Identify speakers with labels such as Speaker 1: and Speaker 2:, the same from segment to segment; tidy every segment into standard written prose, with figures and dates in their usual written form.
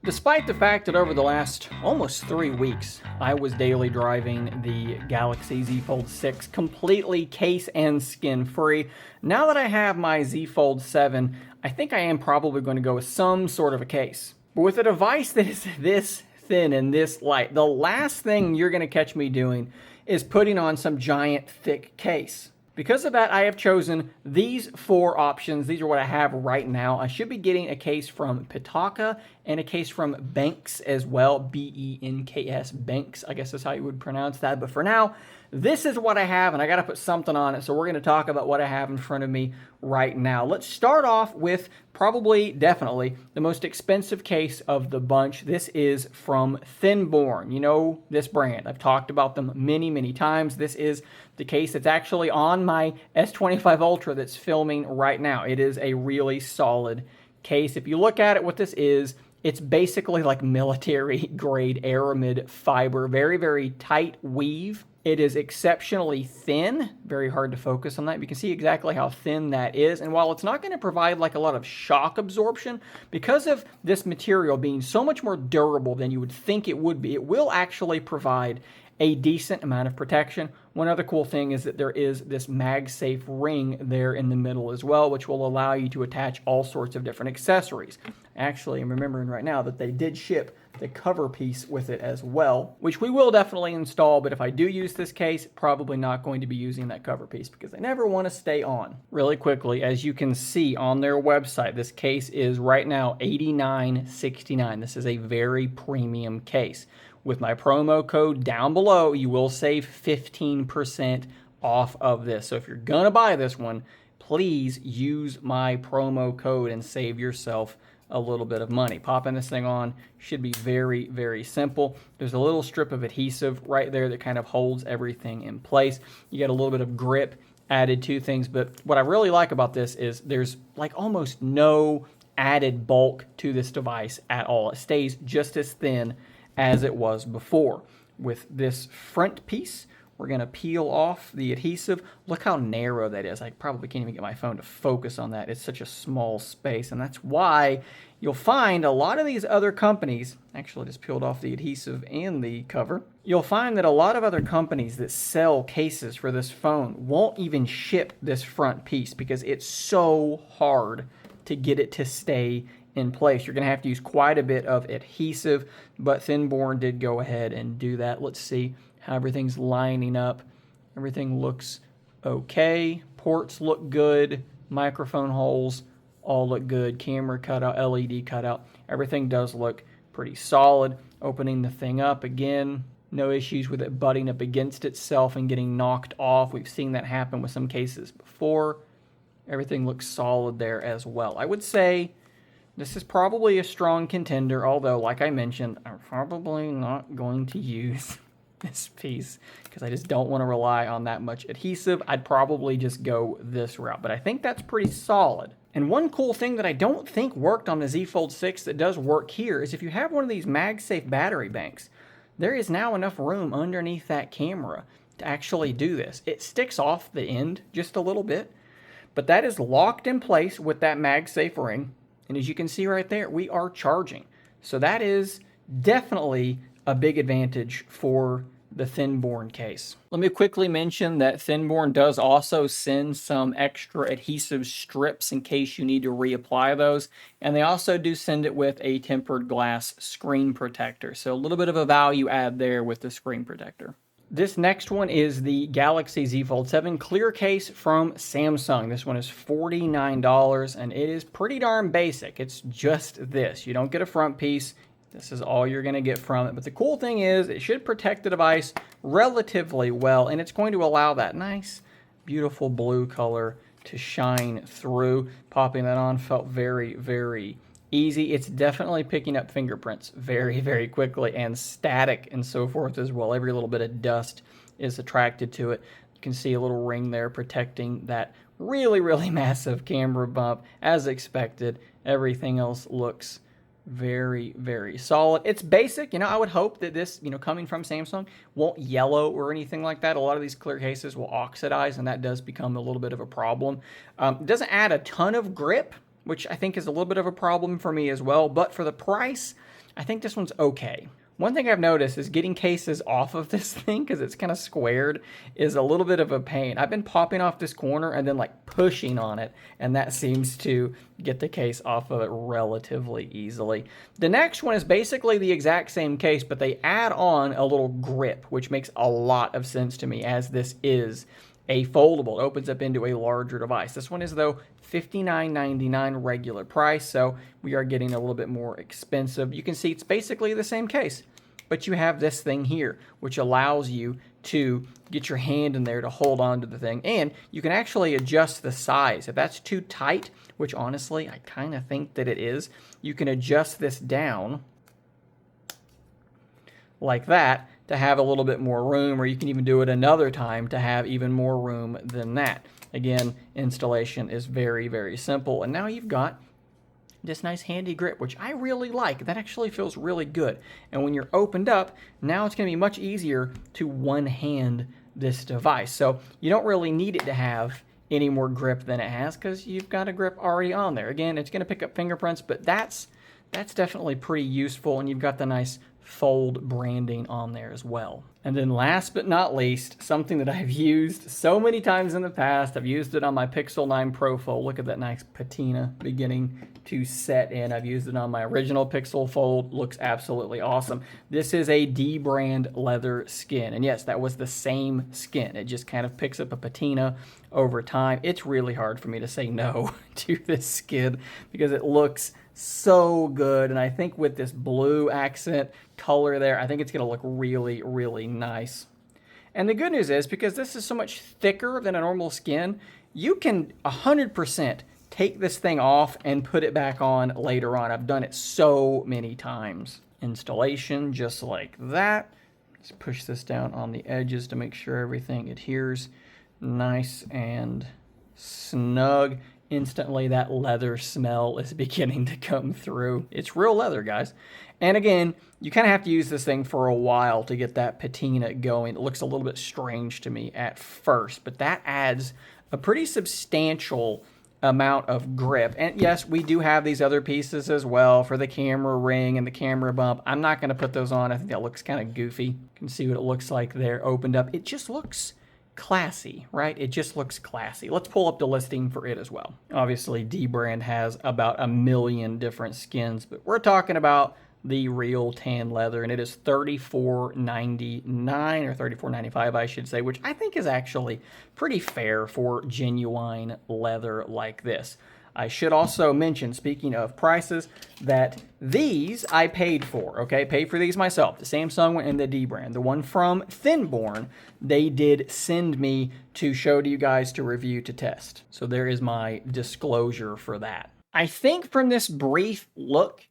Speaker 1: Despite the fact that over the last almost 3 weeks, I was daily driving the Galaxy Z Fold 6 completely case and skin free, now that I have my Z Fold 7, I think I am probably going to go with some sort of a case. But with a device that is this thin and this light, the last thing you're going to catch me doing is putting on some giant thick case. Because of that, I have chosen these 4 options. These are what I have right now. I should be getting a case from Pitaka and a case from Benks as well. B-E-N-K-S, Benks, I guess that's how you would pronounce that. But for now, this is what I have, and I got to put something on it. So we're going to talk about what I have in front of me right now. Let's start off with definitely, the most expensive case of the bunch. This is from Thinborne. You know this brand. I've talked about them many, many times. This is the case that's actually on my S25 Ultra that's filming right now. It is a really solid case. If you look at it, what this is, it's basically like military grade aramid fiber. Very, very tight weave. It is exceptionally thin, very hard to focus on that. You can see exactly how thin that is. And while it's not going to provide like a lot of shock absorption, because of this material being so much more durable than you would think it would be, it will actually provide a decent amount of protection. One other cool thing is that there is this MagSafe ring there in the middle as well, which will allow you to attach all sorts of different accessories. Actually, I'm remembering right now that they did ship the cover piece with it as well, which we will definitely install, but if I do use this case, probably not going to be using that cover piece because I never want to stay on. Really quickly, as you can see on their website, this case is right now $89.69. This is a very premium case. With my promo code down below, you will save 15% off of this. So if you're gonna buy this one, please use my promo code and save yourself a little bit of money. Popping this thing on should be very, very simple. There's a little strip of adhesive right there that kind of holds everything in place. You get a little bit of grip added to things, but what I really like about this is there's like almost no added bulk to this device at all. It stays just as thin as it was before. With this front piece, we're gonna peel off the adhesive. Look how narrow that is. I probably can't even get my phone to focus on that. It's such a small space, and that's why you'll find a lot of these other companies, actually I just peeled off the adhesive and the cover, you'll find that a lot of other companies that sell cases for this phone won't even ship this front piece because it's so hard to get it to stay in place. You're going to have to use quite a bit of adhesive, but Thinborne did go ahead and do that. Let's see how everything's lining up. Everything looks okay. Ports look good. Microphone holes all look good. Camera cutout, LED cutout. Everything does look pretty solid. Opening the thing up again, no issues with it butting up against itself and getting knocked off. We've seen that happen with some cases before. Everything looks solid there as well. I would say this is probably a strong contender, although, like I mentioned, I'm probably not going to use this piece because I just don't want to rely on that much adhesive. I'd probably just go this route, but I think that's pretty solid. And one cool thing that I don't think worked on the Z Fold 6 that does work here is if you have one of these MagSafe battery banks, there is now enough room underneath that camera to actually do this. It sticks off the end just a little bit, but that is locked in place with that MagSafe ring. And as you can see right there, we are charging. So that is definitely a big advantage for the Thinborne case. Let me quickly mention that Thinborne does also send some extra adhesive strips in case you need to reapply those. And they also do send it with a tempered glass screen protector. So a little bit of a value add there with the screen protector. This next one is the Galaxy Z Fold 7 clear case from Samsung. This one is $49 and it is pretty darn basic. It's just this. You don't get a front piece. This is all you're going to get from it. But the cool thing is it should protect the device relatively well, and it's going to allow that nice, beautiful blue color to shine through. Popping that on felt very, very easy. It's definitely picking up fingerprints very, very quickly and static and so forth as well. Every little bit of dust is attracted to it. You can see a little ring there protecting that really, really massive camera bump as expected. Everything else looks very, very solid. It's basic. I would hope that this, coming from Samsung, won't yellow or anything like that. A lot of these clear cases will oxidize, and that does become a little bit of a problem. It doesn't add a ton of grip, which I think is a little bit of a problem for me as well. But for the price, I think this one's okay. One thing I've noticed is getting cases off of this thing, because it's kind of squared, is a little bit of a pain. I've been popping off this corner and then like pushing on it, and that seems to get the case off of it relatively easily. The next one is basically the exact same case, but they add on a little grip, which makes a lot of sense to me, as this is a foldable. It opens up into a larger device. This one is, though, $59.99 regular price, so we are getting a little bit more expensive. You can see it's basically the same case, but you have this thing here, which allows you to get your hand in there to hold on to the thing, and you can actually adjust the size. If that's too tight, which honestly I kind of think that it is, you can adjust this down like that to have a little bit more room, or you can even do it another time to have even more room than that. Again, installation is very, very simple, and now you've got this nice handy grip, which I really like. That actually feels really good. And when you're opened up, now it's going to be much easier to one-hand this device. So you don't really need it to have any more grip than it has, because you've got a grip already on there. Again, it's going to pick up fingerprints, but that's definitely pretty useful, and you've got the nice Fold branding on there as well. And then last but not least, something that I've used so many times in the past. I've used it on my Pixel 9 Pro Fold. Look at that nice patina beginning to set in. I've used it on my original Pixel Fold. Looks absolutely awesome. This is a Dbrand leather skin. And yes, that was the same skin. It just kind of picks up a patina over time. It's really hard for me to say no to this skin because it looks so good, and I think with this blue accent color there, I think it's going to look really, really nice. And the good news is, because this is so much thicker than a normal skin, you can 100% take this thing off and put it back on later on. I've done it so many times. Installation just like that. Let's push this down on the edges to make sure everything adheres nice and snug. Instantly, that leather smell is beginning to come through. It's real leather, guys. And again, you kind of have to use this thing for a while to get that patina going. It looks a little bit strange to me at first, but that adds a pretty substantial amount of grip. And yes, we do have these other pieces as well for the camera ring and the camera bump. I'm not going to put those on. I think that looks kind of goofy. You can see what it looks like there opened up. It just looks classy, right? It just looks classy. Let's pull up the listing for it as well. Obviously, Dbrand has about 1 million different skins, but we're talking about the real tan leather, and it is $34.99 or $34.95, I should say, which I think is actually pretty fair for genuine leather like this. I should also mention, speaking of prices, that these I paid for, okay? Paid for these myself. The Samsung one and the Dbrand. The one from Thinborne, they did send me to show to you guys to review to test. So there is my disclosure for that. I think from this brief look,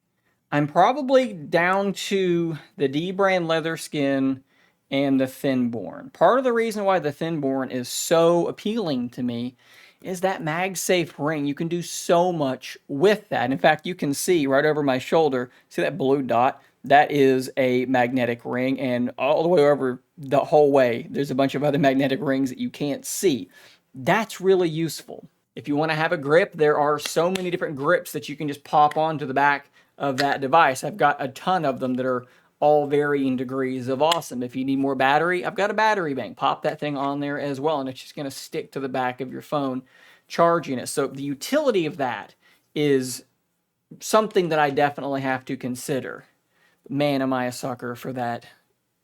Speaker 1: I'm probably down to the Dbrand leather skin and the Thinborne. Part of the reason why the Thinborne is so appealing to me is that MagSafe ring. You can do so much with that. In fact, you can see right over my shoulder, see that blue dot? That is a magnetic ring, and all the way over the whole way, there's a bunch of other magnetic rings that you can't see. That's really useful. If you want to have a grip, there are so many different grips that you can just pop onto the back of that device. I've got a ton of them that are all varying degrees of awesome. If you need more battery, I've got a battery bank. Pop that thing on there as well, and it's just going to stick to the back of your phone charging it. So the utility of that is something that I definitely have to consider. Man, am I a sucker for that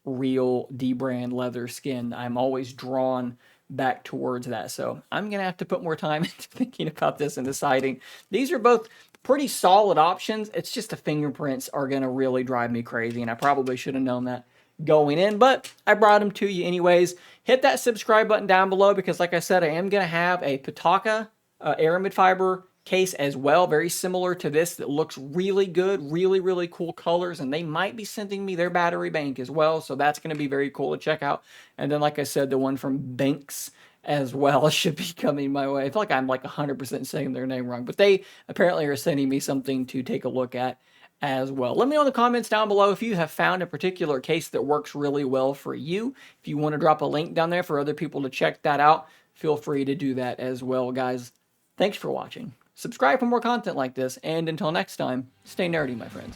Speaker 1: real Dbrand leather skin. I'm always drawn back towards that. So I'm going to have to put more time into thinking about this and deciding. These are both pretty solid options. It's just the fingerprints are going to really drive me crazy, and I probably should have known that going in, but I brought them to you anyways. Hit that subscribe button down below because, like I said, I am going to have a Thinborne Aramid fiber case as well, very similar to this, that looks really good, really, really cool colors, and they might be sending me their battery bank as well, so that's going to be very cool to check out. And then, like I said, the one from Banks as well should be coming my way. I feel like I'm like 100% saying their name wrong, but they apparently are sending me something to take a look at as well. Let me know in the comments down below if you have found a particular case that works really well for you. If you want to drop a link down there for other people to check that out, feel free to do that as well, guys. Thanks for watching. Subscribe for more content like this, and until next time, stay nerdy, my friends.